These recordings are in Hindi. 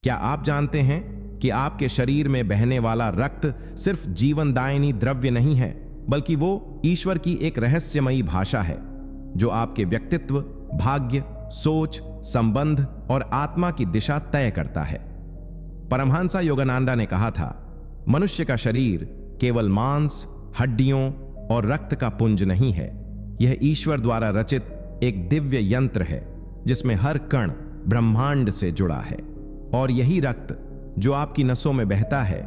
क्या आप जानते हैं कि आपके शरीर में बहने वाला रक्त सिर्फ जीवनदायिनी द्रव्य नहीं है, बल्कि वो ईश्वर की एक रहस्यमयी भाषा है जो आपके व्यक्तित्व, भाग्य, सोच, संबंध और आत्मा की दिशा तय करता है। परमहंस योगानंदा ने कहा था, मनुष्य का शरीर केवल मांस, हड्डियों और रक्त का पुंज नहीं है। यह ईश्वर द्वारा रचित एक दिव्य यंत्र है जिसमें हर कण ब्रह्मांड से जुड़ा है। और यही रक्त जो आपकी नसों में बहता है,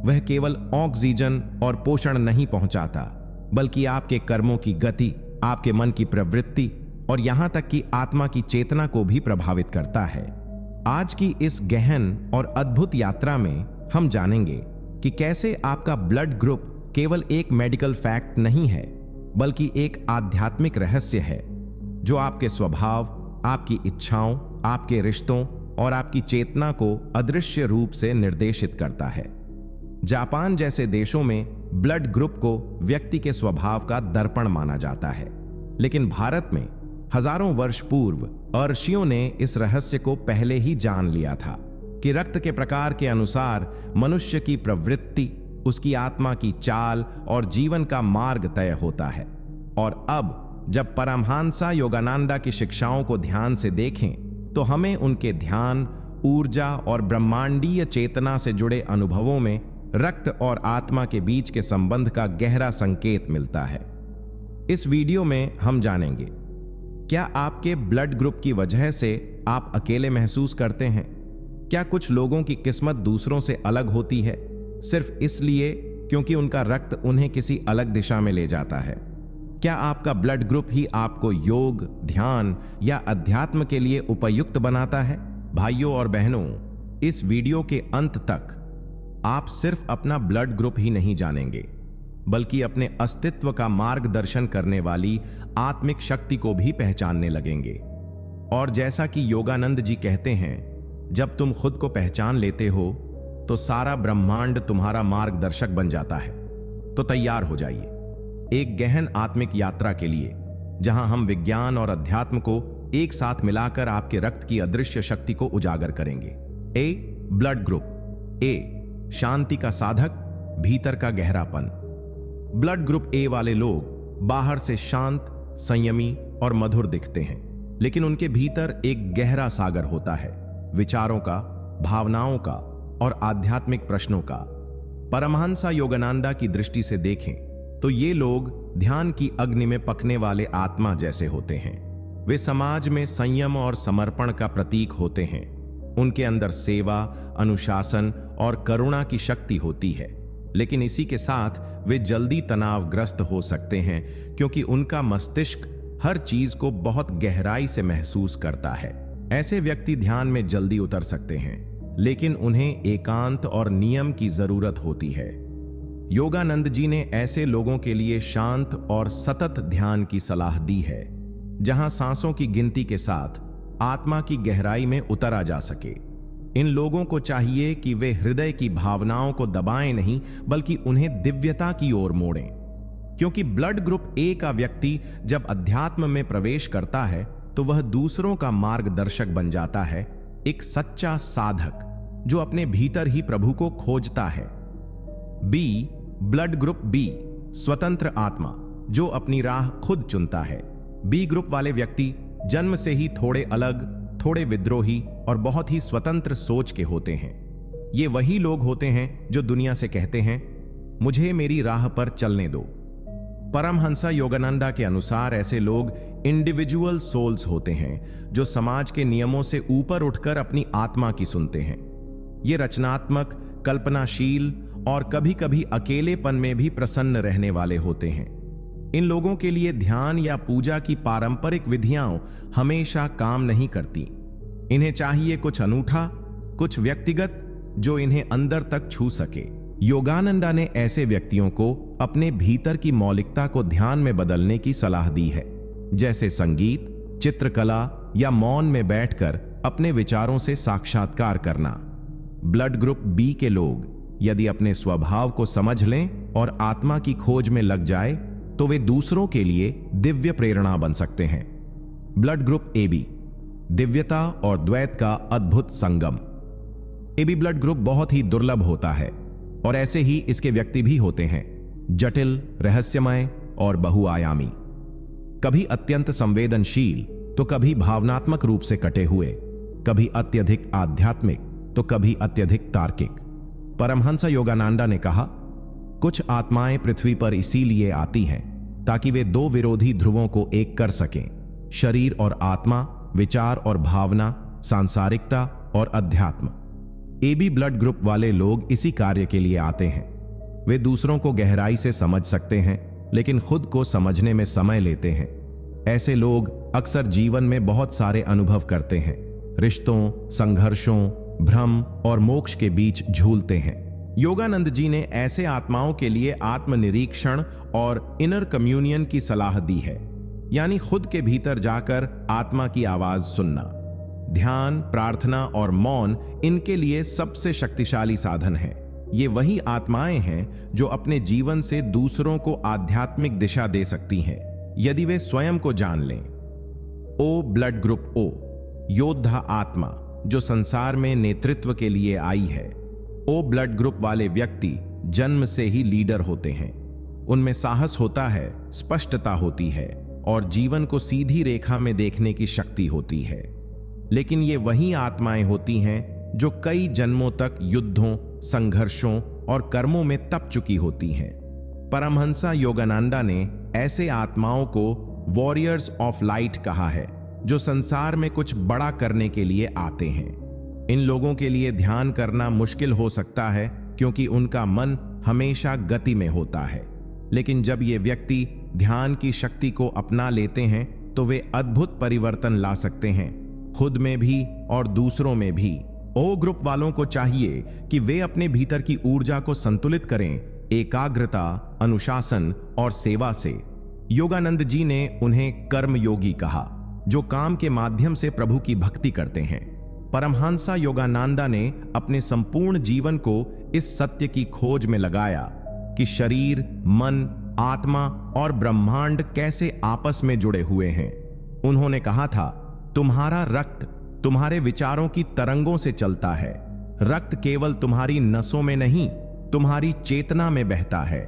वह केवल ऑक्सीजन और पोषण नहीं पहुंचाता, बल्कि आपके कर्मों की गति, आपके मन की प्रवृत्ति और यहां तक कि आत्मा की चेतना को भी प्रभावित करता है। आज की इस गहन और अद्भुत यात्रा में हम जानेंगे कि कैसे आपका ब्लड ग्रुप केवल एक मेडिकल फैक्ट नहीं है, बल्कि एक आध्यात्मिक रहस्य है जो आपके स्वभाव, आपकी इच्छाओं, आपके रिश्तों और आपकी चेतना को अदृश्य रूप से निर्देशित करता है। जापान जैसे देशों में ब्लड ग्रुप को व्यक्ति के स्वभाव का दर्पण माना जाता है, लेकिन भारत में हजारों वर्ष पूर्व ऋषियों ने इस रहस्य को पहले ही जान लिया था कि रक्त के प्रकार के अनुसार मनुष्य की प्रवृत्ति, उसकी आत्मा की चाल और जीवन का मार्ग तय होता है। और अब जब परमहंस योगानंदा की शिक्षाओं को ध्यान से देखें तो हमें उनके ध्यान, ऊर्जा और ब्रह्मांडीय चेतना से जुड़े अनुभवों में रक्त और आत्मा के बीच के संबंध का गहरा संकेत मिलता है। इस वीडियो में हम जानेंगे, क्या आपके ब्लड ग्रुप की वजह से आप अकेले महसूस करते हैं? क्या कुछ लोगों की किस्मत दूसरों से अलग होती है सिर्फ इसलिए क्योंकि उनका रक्त उन्हें किसी अलग दिशा में ले जाता है? क्या आपका ब्लड ग्रुप ही आपको योग, ध्यान या अध्यात्म के लिए उपयुक्त बनाता है? भाइयों और बहनों, इस वीडियो के अंत तक आप सिर्फ अपना ब्लड ग्रुप ही नहीं जानेंगे, बल्कि अपने अस्तित्व का मार्गदर्शन करने वाली आत्मिक शक्ति को भी पहचानने लगेंगे। और जैसा कि योगानंद जी कहते हैं, जब तुम खुद को पहचान लेते हो तो सारा ब्रह्मांड तुम्हारा मार्गदर्शक बन जाता है। तो तैयार हो जाइए एक गहन आत्मिक यात्रा के लिए, जहां हम विज्ञान और अध्यात्म को एक साथ मिलाकर आपके रक्त की अदृश्य शक्ति को उजागर करेंगे। ए, ब्लड ग्रुप। ए, शांति का साधक, भीतर का गहरापन। ब्लड ग्रुप ए वाले लोग बाहर से शांत, संयमी और मधुर दिखते हैं, लेकिन उनके भीतर एक गहरा सागर होता है, विचारों का, भावनाओं का और आध्यात्मिक प्रश्नों का। परमहंस योगानंदा की दृष्टि से देखें तो ये लोग ध्यान की अग्नि में पकने वाले आत्मा जैसे होते हैं। वे समाज में संयम और समर्पण का प्रतीक होते हैं। उनके अंदर सेवा, अनुशासन और करुणा की शक्ति होती है, लेकिन इसी के साथ वे जल्दी तनावग्रस्त हो सकते हैं क्योंकि उनका मस्तिष्क हर चीज को बहुत गहराई से महसूस करता है। ऐसे व्यक्ति ध्यान में जल्दी उतर सकते हैं, लेकिन उन्हें एकांत और नियम की जरूरत होती है। योगानंद जी ने ऐसे लोगों के लिए शांत और सतत ध्यान की सलाह दी है, जहां सांसों की गिनती के साथ आत्मा की गहराई में उतरा जा सके। इन लोगों को चाहिए कि वे हृदय की भावनाओं को दबाएं नहीं, बल्कि उन्हें दिव्यता की ओर मोड़ें। क्योंकि ब्लड ग्रुप ए का व्यक्ति जब अध्यात्म में प्रवेश करता है तो वह दूसरों का मार्गदर्शक बन जाता है, एक सच्चा साधक जो अपने भीतर ही प्रभु को खोजता है। बी, ब्लड ग्रुप बी, स्वतंत्र आत्मा जो अपनी राह खुद चुनता है। बी ग्रुप वाले व्यक्ति जन्म से ही थोड़े अलग, थोड़े विद्रोही और बहुत ही स्वतंत्र सोच के होते हैं। ये वही लोग होते हैं जो दुनिया से कहते हैं, मुझे मेरी राह पर चलने दो। परमहंस योगानंदा के अनुसार ऐसे लोग इंडिविजुअल सोल्स होते हैं जो समाज के नियमों से ऊपर उठकर अपनी आत्मा की सुनते हैं। ये रचनात्मक, कल्पनाशील और कभी-कभी अकेलेपन में भी प्रसन्न रहने वाले होते हैं। इन लोगों के लिए ध्यान या पूजा की पारंपरिक विधियां हमेशा काम नहीं करती। इन्हें चाहिए कुछ अनूठा, कुछ व्यक्तिगत, जो इन्हें अंदर तक छू सके। योगानंदा ने ऐसे व्यक्तियों को अपने भीतर की मौलिकता को ध्यान में बदलने की सलाह दी है, जैसे संगीत, चित्रकला या मौन में बैठकर अपने विचारों से साक्षात्कार करना। ब्लड ग्रुप बी के लोग यदि अपने स्वभाव को समझ लें और आत्मा की खोज में लग जाए तो वे दूसरों के लिए दिव्य प्रेरणा बन सकते हैं। ब्लड ग्रुप ए बी, दिव्यता और द्वैत का अद्भुत संगम। एबी ब्लड ग्रुप बहुत ही दुर्लभ होता है और ऐसे ही इसके व्यक्ति भी होते हैं, जटिल, रहस्यमय और बहुआयामी। कभी अत्यंत संवेदनशील तो कभी भावनात्मक रूप से कटे हुए, कभी अत्यधिक आध्यात्मिक तो कभी अत्यधिक तार्किक। परमहंस योगानंदा ने कहा, कुछ आत्माएं पृथ्वी पर इसीलिए आती हैं ताकि वे दो विरोधी ध्रुवों को एक कर सकें, शरीर और आत्मा, विचार और भावना, सांसारिकता और अध्यात्म। एबी ब्लड ग्रुप वाले लोग इसी कार्य के लिए आते हैं। वे दूसरों को गहराई से समझ सकते हैं लेकिन खुद को समझने में समय लेते हैं। ऐसे लोग अक्सर जीवन में बहुत सारे अनुभव करते हैं, रिश्तों, संघर्षों, भ्रम और मोक्ष के बीच झूलते हैं। योगानंद जी ने ऐसे आत्माओं के लिए आत्मनिरीक्षण और इनर कम्युनियन की सलाह दी है, यानी खुद के भीतर जाकर आत्मा की आवाज सुनना। ध्यान, प्रार्थना और मौन इनके लिए सबसे शक्तिशाली साधन है। ये वही आत्माएं हैं जो अपने जीवन से दूसरों को आध्यात्मिक दिशा दे सकती हैं, यदि वे स्वयं को जान लें। ओ ब्लड ग्रुप ओ, योद्धा आत्मा जो संसार में नेतृत्व के लिए आई है। ओ ब्लड ग्रुप वाले व्यक्ति जन्म से ही लीडर होते हैं। उनमें साहस होता है, स्पष्टता होती है और जीवन को सीधी रेखा में देखने की शक्ति होती है। लेकिन ये वही आत्माएं होती हैं जो कई जन्मों तक युद्धों, संघर्षों और कर्मों में तप चुकी होती हैं। परमहंस योगानंदा ने ऐसे आत्माओं को वॉरियर्स ऑफ लाइट कहा है, जो संसार में कुछ बड़ा करने के लिए आते हैं। इन लोगों के लिए ध्यान करना मुश्किल हो सकता है क्योंकि उनका मन हमेशा गति में होता है, लेकिन जब ये व्यक्ति ध्यान की शक्ति को अपना लेते हैं तो वे अद्भुत परिवर्तन ला सकते हैं, खुद में भी और दूसरों में भी। ओ ग्रुप वालों को चाहिए कि वे अपने भीतर की ऊर्जा को संतुलित करें, एकाग्रता, अनुशासन और सेवा से। योगानंद जी ने उन्हें कर्म योगी कहा, जो काम के माध्यम से प्रभु की भक्ति करते हैं। परमहंस योगानंदा ने अपने संपूर्ण जीवन को इस सत्य की खोज में लगाया कि शरीर, मन, आत्मा और ब्रह्मांड कैसे आपस में जुड़े हुए हैं। उन्होंने कहा था, तुम्हारा रक्त तुम्हारे विचारों की तरंगों से चलता है। रक्त केवल तुम्हारी नसों में नहीं, तुम्हारी चेतना में बहता है।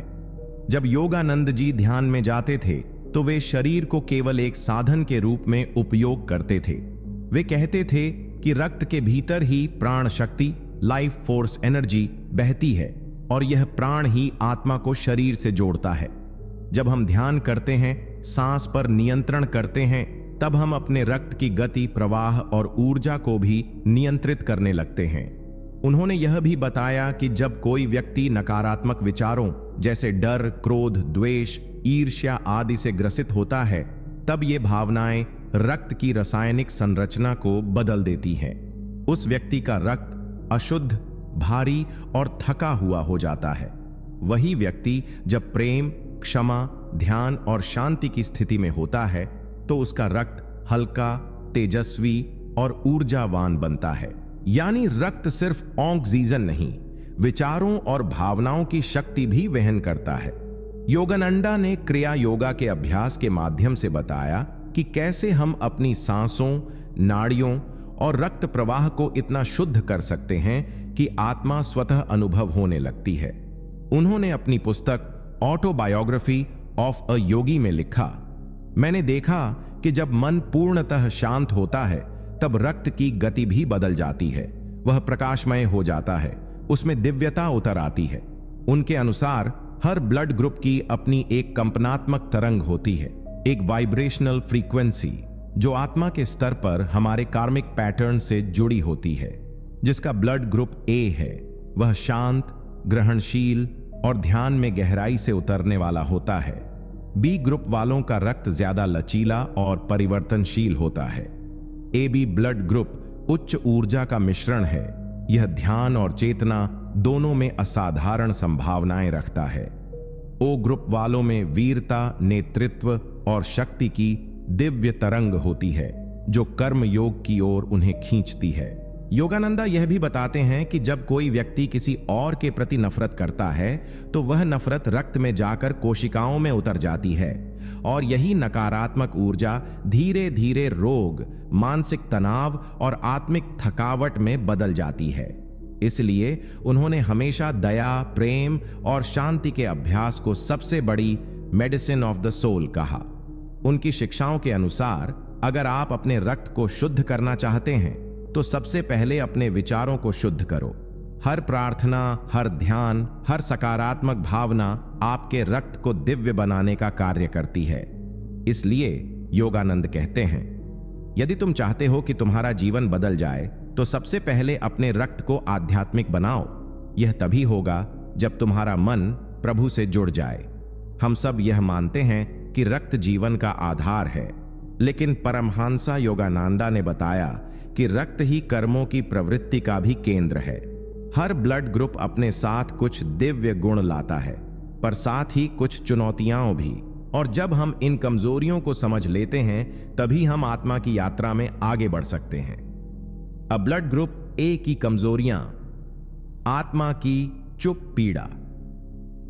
जब योगानंद जी ध्यान में जाते थे तो वे शरीर को केवल एक साधन के रूप में उपयोग करते थे। वे कहते थे कि रक्त के भीतर ही प्राण शक्ति, लाइफ फोर्स एनर्जी बहती है और यह प्राण ही आत्मा को शरीर से जोड़ता है। जब हम ध्यान करते हैं, सांस पर नियंत्रण करते हैं, तब हम अपने रक्त की गति, प्रवाह और ऊर्जा को भी नियंत्रित करने लगते हैं। उन्होंने यह भी बताया कि जब कोई व्यक्ति नकारात्मक विचारों जैसे डर, क्रोध, द्वेष, ईर्ष्या आदि से ग्रसित होता है, तब ये भावनाएं रक्त की रासायनिक संरचना को बदल देती हैं। उस व्यक्ति का रक्त अशुद्ध, भारी और थका हुआ हो जाता है। वही व्यक्ति जब प्रेम, क्षमा, ध्यान और शांति की स्थिति में होता है तो उसका रक्त हल्का, तेजस्वी और ऊर्जावान बनता है। यानी रक्त सिर्फ ऑक्सीजन नहीं, विचारों और भावनाओं की शक्ति भी वहन करता है। योगानंदा ने क्रिया योगा के अभ्यास के माध्यम से बताया कि कैसे हम अपनी सांसों, नाड़ियों और रक्त प्रवाह को इतना शुद्ध कर सकते हैं कि आत्मा स्वतः अनुभव होने लगती है। उन्होंने अपनी पुस्तक ऑटोबायोग्राफी ऑफ अ योगी में लिखा, मैंने देखा कि जब मन पूर्णतः शांत होता है तब रक्त की गति भी बदल जाती है। वह प्रकाशमय हो जाता है, उसमें दिव्यता उतर आती है। उनके अनुसार हर ब्लड ग्रुप की अपनी एक कंपनात्मक तरंग होती है, एक वाइब्रेशनल फ्रीक्वेंसी जो आत्मा के स्तर पर हमारे कार्मिक पैटर्न से जुड़ी होती है। जिसका ब्लड ग्रुप ए है वह शांत, ग्रहणशील और ध्यान में गहराई से उतरने वाला होता है। बी ग्रुप वालों का रक्त ज्यादा लचीला और परिवर्तनशील होता है। ए बी ब्लड ग्रुप उच्च ऊर्जा का मिश्रण है। यह ध्यान और चेतना दोनों में असाधारण संभावनाएं रखता है। ओ ग्रुप वालों में वीरता, नेतृत्व और शक्ति की दिव्य तरंग होती है जो कर्म योग की ओर उन्हें खींचती है। योगानंदा यह भी बताते हैं कि जब कोई व्यक्ति किसी और के प्रति नफरत करता है तो वह नफरत रक्त में जाकर कोशिकाओं में उतर जाती है और यही नकारात्मक ऊर्जा धीरे धीरे रोग, मानसिक तनाव और आत्मिक थकावट में बदल जाती है। इसलिए उन्होंने हमेशा दया, प्रेम और शांति के अभ्यास को सबसे बड़ी मेडिसिन ऑफ द सोल कहा। उनकी शिक्षाओं के अनुसार अगर आप अपने रक्त को शुद्ध करना चाहते हैं तो सबसे पहले अपने विचारों को शुद्ध करो। हर प्रार्थना, हर ध्यान, हर सकारात्मक भावना आपके रक्त को दिव्य बनाने का कार्य करती है। इसलिए योगानंद कहते हैं, यदि तुम चाहते हो कि तुम्हारा जीवन बदल जाए तो सबसे पहले अपने रक्त को आध्यात्मिक बनाओ। यह तभी होगा जब तुम्हारा मन प्रभु से जुड़ जाए। हम सब यह मानते हैं कि रक्त जीवन का आधार है, लेकिन परमहंसा योगानंदा ने बताया कि रक्त ही कर्मों की प्रवृत्ति का भी केंद्र है। हर ब्लड ग्रुप अपने साथ कुछ दिव्य गुण लाता है, पर साथ ही कुछ चुनौतियां भी। और जब हम इन कमजोरियों को समझ लेते हैं तभी हम आत्मा की यात्रा में आगे बढ़ सकते हैं। अब ब्लड ग्रुप ए की कमजोरियां। आत्मा की चुप पीड़ा।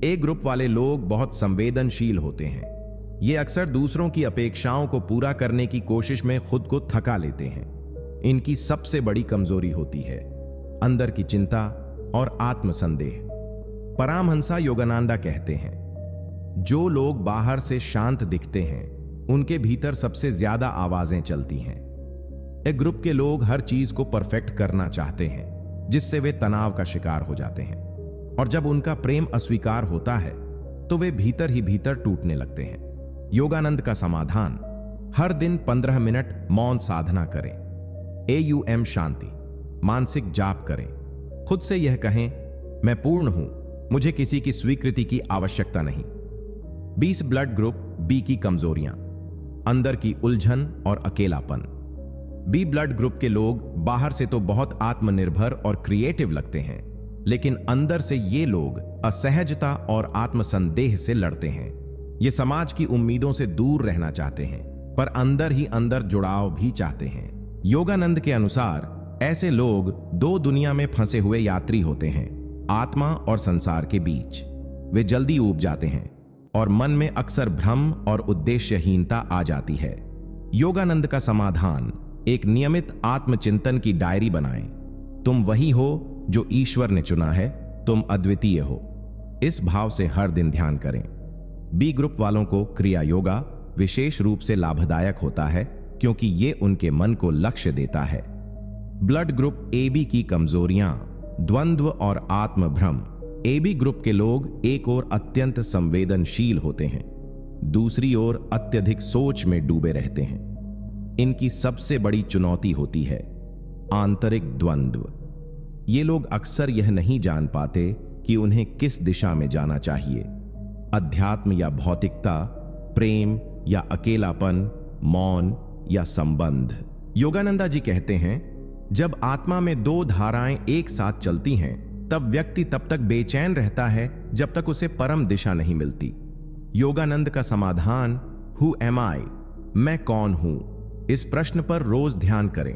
ए ग्रुप वाले लोग बहुत संवेदनशील होते हैं। ये अक्सर दूसरों की अपेक्षाओं को पूरा करने की कोशिश में खुद को थका लेते हैं। इनकी सबसे बड़ी कमजोरी होती है अंदर की चिंता और आत्मसंदेह। परमहंसा योगानंदा कहते हैं, जो लोग बाहर से शांत दिखते हैं उनके भीतर सबसे ज्यादा आवाजें चलती हैं। एक ग्रुप के लोग हर चीज को परफेक्ट करना चाहते हैं, जिससे वे तनाव का शिकार हो जाते हैं। और जब उनका प्रेम अस्वीकार होता है तो वे भीतर ही भीतर टूटने लगते हैं। योगानंद का समाधान, हर दिन 15 मिनट मौन साधना करें। AUM शांति, मानसिक जाप करें। खुद से यह कहें, मैं पूर्ण हूं, मुझे किसी की स्वीकृति की आवश्यकता नहीं। 20 ब्लड ग्रुप बी की कमजोरियां। अंदर की उलझन और अकेलापन। बी ब्लड ग्रुप के लोग बाहर से तो बहुत आत्मनिर्भर और क्रिएटिव लगते हैं, लेकिन अंदर से ये लोग असहजता और आत्मसंदेह से लड़ते हैं। ये समाज की उम्मीदों से दूर रहना चाहते हैं, पर अंदर ही अंदर जुड़ाव भी चाहते हैं। योगानंद के अनुसार ऐसे लोग दो दुनिया में फंसे हुए यात्री होते हैं, आत्मा और संसार के बीच। वे जल्दी ऊब जाते हैं और मन में अक्सर भ्रम और उद्देश्यहीनता आ जाती है। योगानंद का समाधान, एक नियमित आत्मचिंतन की डायरी बनाएं। तुम वही हो जो ईश्वर ने चुना है, तुम अद्वितीय हो। इस भाव से हर दिन ध्यान करें। बी ग्रुप वालों को क्रिया योगा विशेष रूप से लाभदायक होता है, क्योंकि ये उनके मन को लक्ष्य देता है। ब्लड ग्रुप AB की कमजोरियां, द्वंद्व और आत्मभ्रम। AB ग्रुप के लोग एक ओर अत्यंत संवेदनशील होते हैं, दूसरी ओर अत्यधिक सोच में डूबे रहते हैं। इनकी सबसे बड़ी चुनौती होती है आंतरिक द्वंद्व। ये लोग अक्सर यह नहीं जान पाते कि उन्हें किस दिशा में जाना चाहिए, अध्यात्म या भौतिकता, प्रेम या अकेलापन, मौन या संबंध। योगानंदा जी कहते हैं, जब आत्मा में दो धाराएं एक साथ चलती हैं तब व्यक्ति तब तक बेचैन रहता है जब तक उसे परम दिशा नहीं मिलती। योगानंद का समाधान, हु एम आई, मैं कौन हूं, इस प्रश्न पर रोज ध्यान करें।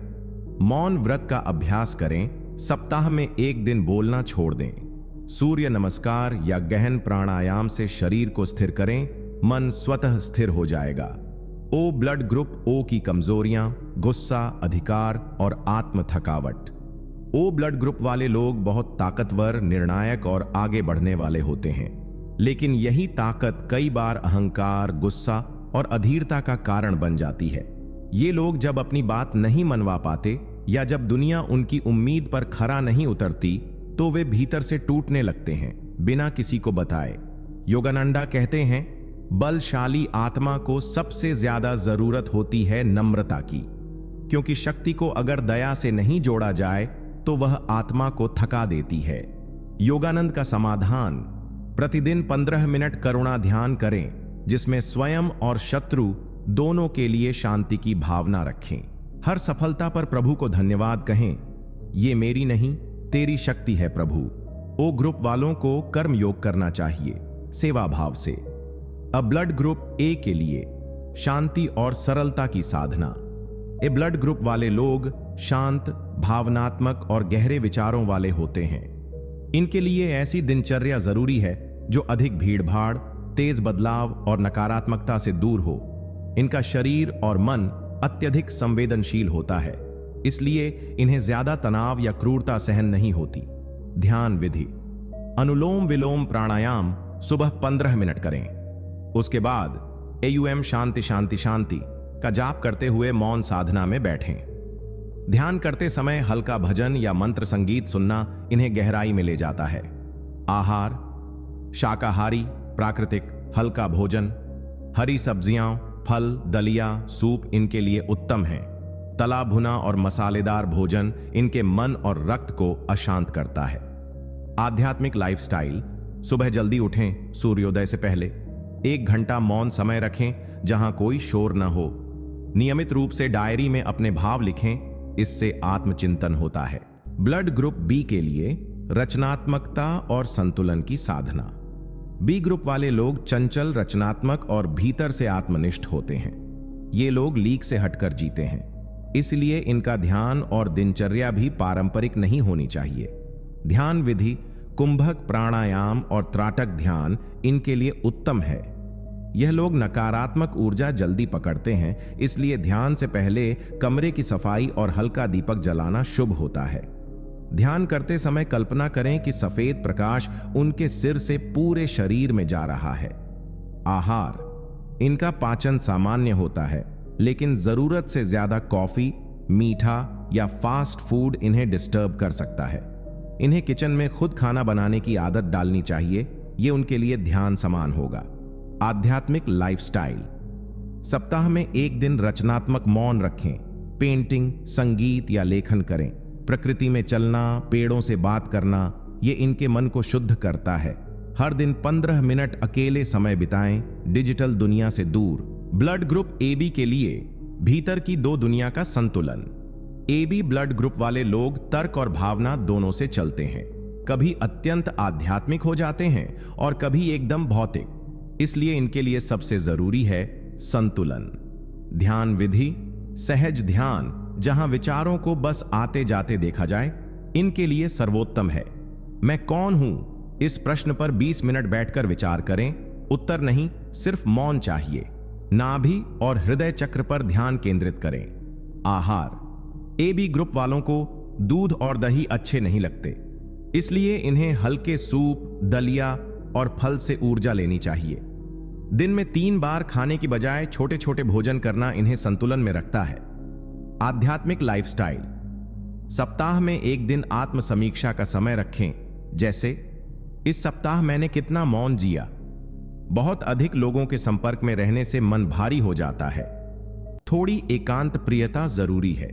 मौन व्रत का अभ्यास करें, सप्ताह में एक दिन बोलना छोड़ दें। सूर्य नमस्कार या गहन प्राणायाम से शरीर को स्थिर करें, मन स्वतः स्थिर हो जाएगा। ओ ब्लड ग्रुप O की कमजोरियां, गुस्सा, अधिकार और आत्म थकावट। O ब्लड ग्रुप वाले लोग बहुत ताकतवर, निर्णायक और आगे बढ़ने वाले होते हैं, लेकिन यही ताकत कई बार अहंकार, गुस्सा और अधीरता का कारण बन जाती है। ये लोग जब अपनी बात नहीं मनवा पाते या जब दुनिया उनकी उम्मीद पर खरा नहीं उतरती तो वे भीतर से टूटने लगते हैं, बिना किसी को बताए। योगानंदा कहते हैं, बलशाली आत्मा को सबसे ज्यादा जरूरत होती है नम्रता की, क्योंकि शक्ति को अगर दया से नहीं जोड़ा जाए तो वह आत्मा को थका देती है। योगानंद का समाधान, प्रतिदिन 15 मिनट करुणा ध्यान करें, जिसमें स्वयं और शत्रु दोनों के लिए शांति की भावना रखें। हर सफलता पर प्रभु को धन्यवाद कहें, ये मेरी नहीं तेरी शक्ति है प्रभु। ओ ग्रुप वालों को कर्म योग करना चाहिए, सेवा भाव से। अब ब्लड ग्रुप A के लिए शांति और सरलता की साधना। ए ब्लड ग्रुप वाले लोग शांत, भावनात्मक और गहरे विचारों वाले होते हैं। इनके लिए ऐसी दिनचर्या जरूरी है जो अधिक भीड़भाड़, तेज बदलाव और नकारात्मकता से दूर हो। इनका शरीर और मन अत्यधिक संवेदनशील होता है, इसलिए इन्हें ज्यादा तनाव या क्रूरता सहन नहीं होती। ध्यान विधि। अनुलोम विलोम प्राणायाम सुबह 15 मिनट करें। उसके बाद एयूएम शांति शांति शांति का जाप करते हुए मौन साधना में बैठें। ध्यान करते समय हल्का भजन या मंत्र संगीत सुनना इन्हें गहराई में ले जाता है। आहार: शाकाहारी, प्राकृतिक, हल्का भोजन, हरी सब्जियां, फल, दलिया, सूप इनके लिए उत्तम हैं। तला भुना और मसालेदार भोजन इनके मन और रक्त को अशांत करता है। आध्यात्मिक लाइफस्टाइल: सुबह जल्दी उठें, सूर्योदय से पहले 1 घंटा मौन समय रखें जहां कोई शोर न हो। नियमित रूप से डायरी में अपने भाव लिखें, इससे आत्मचिंतन होता है। ब्लड ग्रुप बी के लिए रचनात्मकता और संतुलन की साधना। बी ग्रुप वाले लोग चंचल, रचनात्मक और भीतर से आत्मनिष्ठ होते हैं। ये लोग लीक से हटकर जीते हैं, इसलिए इनका ध्यान और दिनचर्या भी पारंपरिक नहीं होनी चाहिए। ध्यान विधि कुंभक प्राणायाम और त्राटक ध्यान इनके लिए उत्तम है। यह लोग नकारात्मक ऊर्जा जल्दी पकड़ते हैं, इसलिए ध्यान से पहले कमरे की सफाई और हल्का दीपक जलाना शुभ होता है। ध्यान करते समय कल्पना करें कि सफेद प्रकाश उनके सिर से पूरे शरीर में जा रहा है। आहार: इनका पाचन सामान्य होता है, लेकिन जरूरत से ज्यादा कॉफी, मीठा या फास्ट फूड इन्हें डिस्टर्ब कर सकता है। इन्हें किचन में खुद खाना बनाने की आदत डालनी चाहिए, ये उनके लिए ध्यान समान होगा। आध्यात्मिक लाइफस्टाइल: सप्ताह में 1 दिन रचनात्मक मौन रखें। पेंटिंग, संगीत या लेखन करें। प्रकृति में चलना, पेड़ों से बात करना, ये इनके मन को शुद्ध करता है। हर दिन 15 मिनट अकेले समय बिताएं, डिजिटल दुनिया से दूर। ब्लड ग्रुप एबी के लिए भीतर की 2 दुनिया का संतुलन। एबी ब्लड ग्रुप वाले लोग तर्क और भावना दोनों से चलते हैं। कभी अत्यंत आध्यात्मिक हो जाते हैं और कभी एकदम भौतिक, इसलिए इनके लिए सबसे जरूरी है संतुलन। ध्यान विधि सहज ध्यान, जहां विचारों को बस आते जाते देखा जाए, इनके लिए सर्वोत्तम है। मैं कौन हूं, इस प्रश्न पर 20 मिनट बैठकर विचार करें। उत्तर नहीं, सिर्फ मौन चाहिए। नाभि और हृदय चक्र पर ध्यान केंद्रित करें। आहार: एबी ग्रुप वालों को दूध और दही अच्छे नहीं लगते, इसलिए इन्हें हल्के सूप, दलिया और फल से ऊर्जा लेनी चाहिए। दिन में 3 बार खाने की बजाय छोटे छोटे भोजन करना इन्हें संतुलन में रखता है। आध्यात्मिक लाइफस्टाइल: सप्ताह में 1 दिन आत्म समीक्षा का समय रखें, जैसे इस सप्ताह मैंने कितना मौन जिया। बहुत अधिक लोगों के संपर्क में रहने से मन भारी हो जाता है। थोड़ी एकांत प्रियता जरूरी है।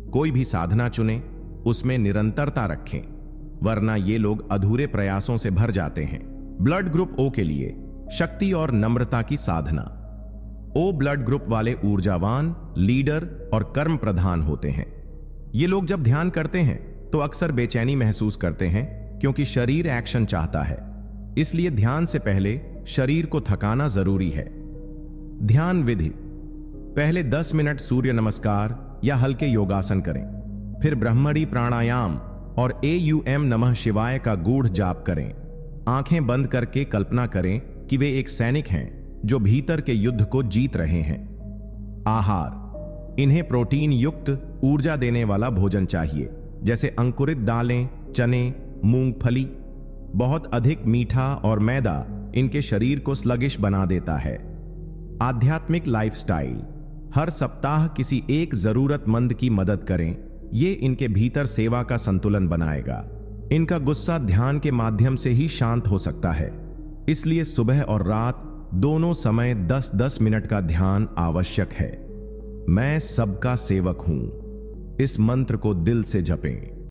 कोई भी साधना चुनें, उसमें निरंतरता रखें, वरना ये लोग अधूरे प्रयासों से भर जाते हैं। ब्लड ग्रुप ओ के लिए शक्ति और नम्रता की साधना। ओ ब्लड ग्रुप वाले ऊर्जावान, लीडर और कर्म प्रधान होते हैं। ये लोग जब ध्यान करते हैं तो अक्सर बेचैनी महसूस करते हैं, क्योंकि शरीर एक्शन चाहता है। इसलिए ध्यान से पहले शरीर को थकाना जरूरी है। ध्यान विधि: पहले 10 मिनट सूर्य नमस्कार या हल्के योगासन करें, फिर ब्रह्मणी प्राणायाम और एयूएम नमः शिवाय का गूढ़ जाप करें। आंखें बंद करके कल्पना करें कि वे एक सैनिक हैं जो भीतर के युद्ध को जीत रहे हैं। आहार: इन्हें प्रोटीन युक्त ऊर्जा देने वाला भोजन चाहिए, जैसे अंकुरित दालें, चने, मूंगफली। बहुत अधिक मीठा और मैदा इनके शरीर को स्लगिश बना देता है। आध्यात्मिक लाइफस्टाइल: हर सप्ताह किसी एक जरूरतमंद की मदद करें, ये इनके भीतर सेवा का संतुलन बनाएगा। इनका गुस्सा ध्यान के माध्यम से ही शांत हो सकता है, इसलिए सुबह और रात दोनों समय 10-10 मिनट का ध्यान आवश्यक है। मैं सबका सेवक हूं, इस मंत्र को दिल से जपें।